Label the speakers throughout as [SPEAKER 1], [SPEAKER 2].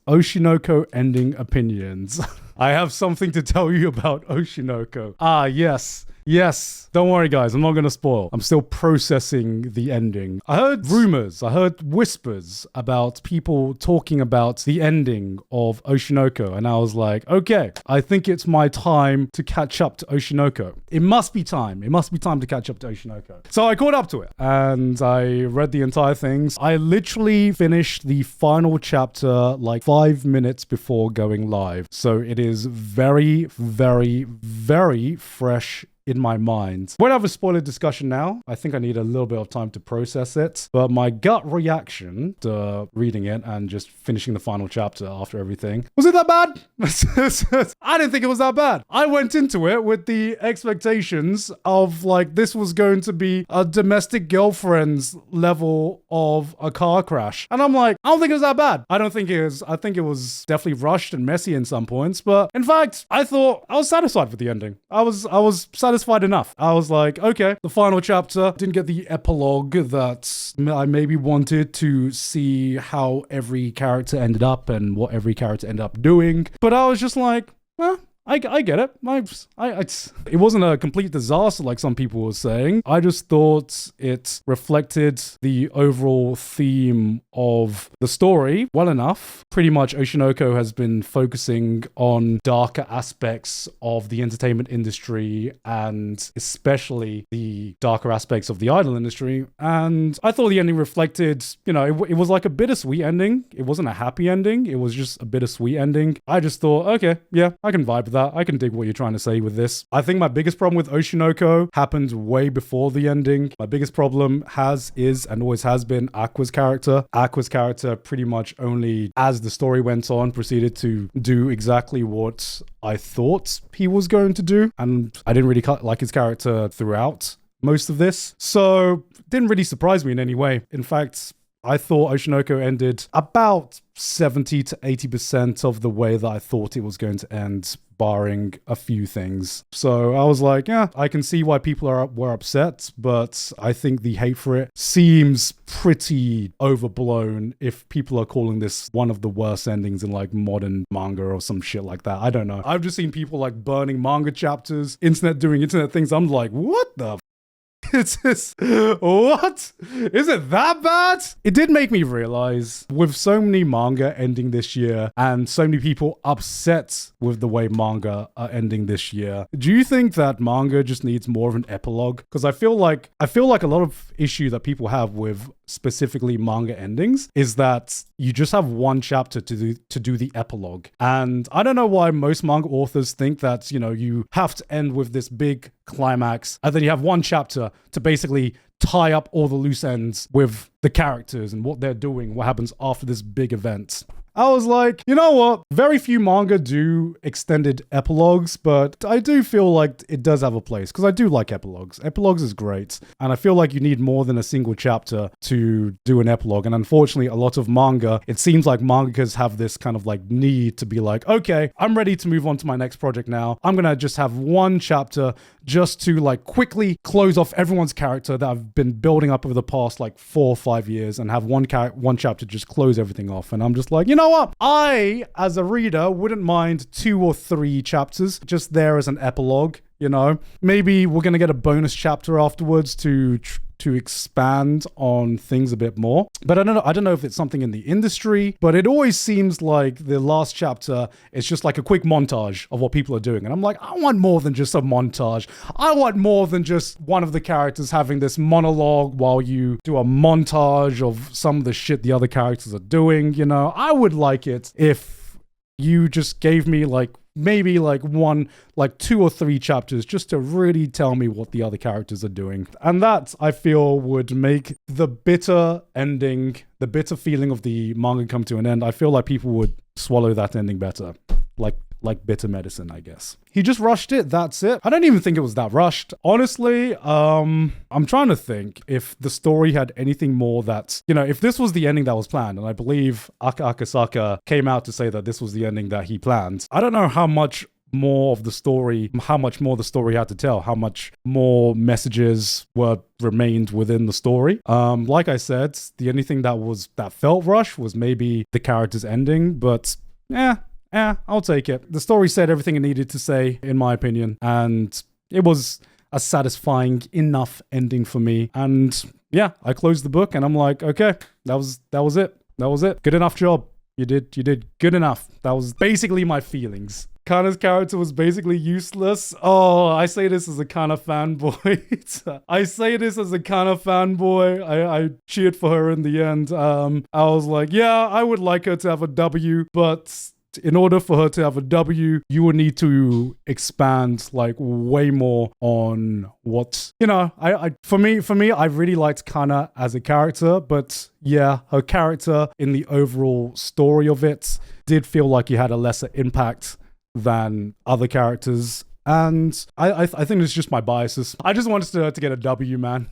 [SPEAKER 1] Oshinoko ending opinions. I have something to tell you about Oshinoko. Yes. Don't worry, guys. I'm not going to spoil. I'm still processing the ending. I heard rumors. I heard whispers about people talking about the ending of Oshinoko. And I was like, okay, I think it's my time to catch up to Oshinoko. It must be time. It must be time to catch up to Oshinoko. So I caught up to it and I read the entire things. I literally finished the final chapter like 5 minutes before going live. So it is very, very, very fresh in my mind. Won't have a spoiler discussion now. I think I need a little bit of time to process it. But my gut reaction to reading it and just finishing the final chapter after everything, was it that bad? I didn't think it was that bad. I went into it with the expectations of like this was going to be a domestic girlfriend's level of a car crash. And I'm like, I don't think it was that bad. I don't think it is. I think it was definitely rushed and messy in some points. But in fact, I thought I was satisfied with the ending. I was satisfied enough. I was like, okay, the final chapter didn't get the epilogue that I maybe wanted to see how every character ended up and what every character ended up doing. But I was just like, I get it. It wasn't a complete disaster like some people were saying. I just thought it reflected the overall theme of the story well enough. Pretty much Oshinoko has been focusing on darker aspects of the entertainment industry and especially the darker aspects of the idol industry. And I thought the ending reflected, it was like a bittersweet ending. It wasn't a happy ending. It was just a bittersweet ending. I just thought, okay, yeah, I can vibe with that. I can dig what you're trying to say with this. I think my biggest problem with Oshinoko happened way before the ending. My biggest problem is and always has been Aqua's character. Aqua's character pretty much only, as the story went on, proceeded to do exactly what I thought he was going to do. And I didn't really like his character throughout most of this. So it didn't really surprise me in any way. In fact, I thought Oshinoko ended about 70 to 80% of the way that I thought it was going to end, barring a few things. So I was like, yeah, I can see why people were upset, but I think the hate for it seems pretty overblown if people are calling this one of the worst endings in like modern manga or some shit like that. I don't know. I've just seen people like burning manga chapters, doing internet things. I'm like, what the it's just, what? Is it that bad? It did make me realize, with so many manga ending this year and so many people upset with the way manga are ending this year, do you think that manga just needs more of an epilogue? Because I feel like a lot of issue that people have with specifically manga endings is that you just have one chapter to do the epilogue. And I don't know why most manga authors think that, you have to end with this big climax and then you have one chapter to basically tie up all the loose ends with the characters and what they're doing, what happens after this big event. I was like, you know what? Very few manga do extended epilogues, but I do feel like it does have a place because I do like epilogues. Epilogues is great. And I feel like you need more than a single chapter to do an epilogue. And unfortunately, a lot of manga, it seems like mangakas have this kind of like need to be like, okay, I'm ready to move on to my next project now. I'm going to just have one chapter just to like quickly close off everyone's character that I've been building up over the past like 4 or 5 years and have one chapter just close everything off. And I'm just like, you know what? I, as a reader, wouldn't mind 2 or 3 chapters just there as an epilogue, Maybe we're going to get a bonus chapter afterwards to expand on things a bit more. But I don't know if it's something in the industry, but it always seems like the last chapter is just like a quick montage of what people are doing. And I'm like, I want more than just a montage. I want more than just one of the characters having this monologue while you do a montage of some of the shit the other characters are doing, I would like it if you just gave me maybe 2 or 3 chapters just to really tell me what the other characters are doing. And that, I feel, would make the bitter ending, the bitter feeling of the manga come to an end. I feel like people would swallow that ending better. Like bitter medicine, I guess. He just rushed it, that's it. I don't even think it was that rushed. Honestly, I'm trying to think if the story had anything more that, if this was the ending that was planned, and I believe Aka Akasaka came out to say that this was the ending that he planned. I don't know how much more of the story, how much more the story had to tell, how much more messages were remained within the story. Like I said, the only thing that felt rushed was maybe the character's ending, but I'll take it. The story said everything it needed to say, in my opinion, and it was a satisfying enough ending for me. And yeah, I closed the book and I'm like, okay, that was it. That was it. Good enough job. You did good enough. That was basically my feelings. Kana's character was basically useless. Oh, I say this as a Kana fanboy. I say this as a Kana fanboy. I cheered for her in the end. I was like, yeah, I would like her to have a W, but in order for her to have a W, you would need to expand like way more on what, for me, I really liked Kana as a character, but yeah, her character in the overall story of it did feel like he had a lesser impact than other characters. And I think it's just my biases. I just wanted her to get a W, man.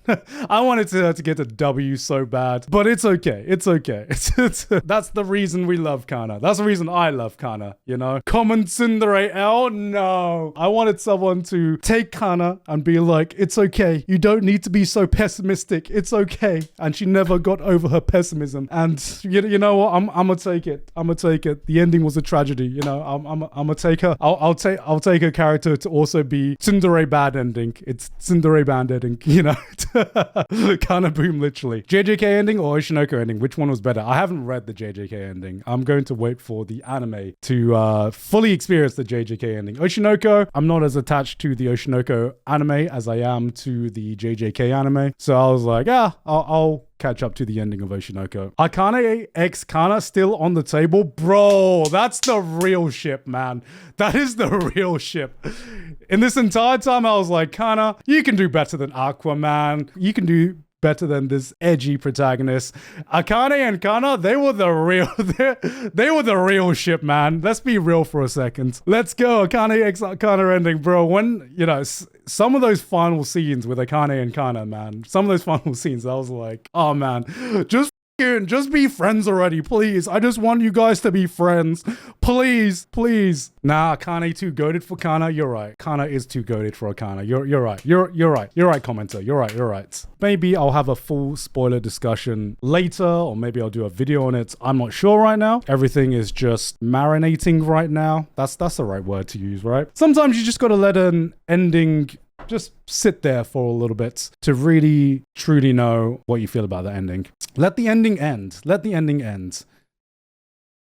[SPEAKER 1] I wanted her to get a W so bad. But it's okay. It's okay. That's the reason we love Kana. That's the reason I love Kana, Common tsundere L? No. I wanted someone to take Kana and be like, it's okay. You don't need to be so pessimistic. It's okay. And she never got over her pessimism. And you know what? I'm gonna take it. I'm gonna take it. The ending was a tragedy. I'm gonna take her. I'll take her character to also be tsundere bad ending. It's tsundere bad ending, Kana boom, literally. JJK ending or Oshinoko ending? Which one was better? I haven't read the JJK ending. I'm going to wait for the anime to fully experience the JJK ending. Oshinoko, I'm not as attached to the Oshinoko anime as I am to the JJK anime. So I was like, I'll catch up to the ending of Oshinoko. Akane X Kana still on the table? Bro, that's the real ship, man. That is the real ship. In this entire time, I was like, Kana, you can do better than Aquaman. You can do better than this edgy protagonist. Akane and Kana, they were the real ship, man. Let's be real for a second. Let's go. Akane X Kana ending, bro. When, some of those final scenes with Akane and Kana, man. Some of those final scenes, I was like, oh man, just be friends already, please. I just want you guys to be friends. Please. Nah, Akane too goated for Kana. You're right. Kana is too goated for Akane. You're right. You're right. You're right, commenter. You're right. Maybe I'll have a full spoiler discussion later, or maybe I'll do a video on it. I'm not sure right now. Everything is just marinating right now. That's the right word to use, right? Sometimes you just gotta let an ending just sit there for a little bit to really truly know what you feel about the ending. Let the ending end.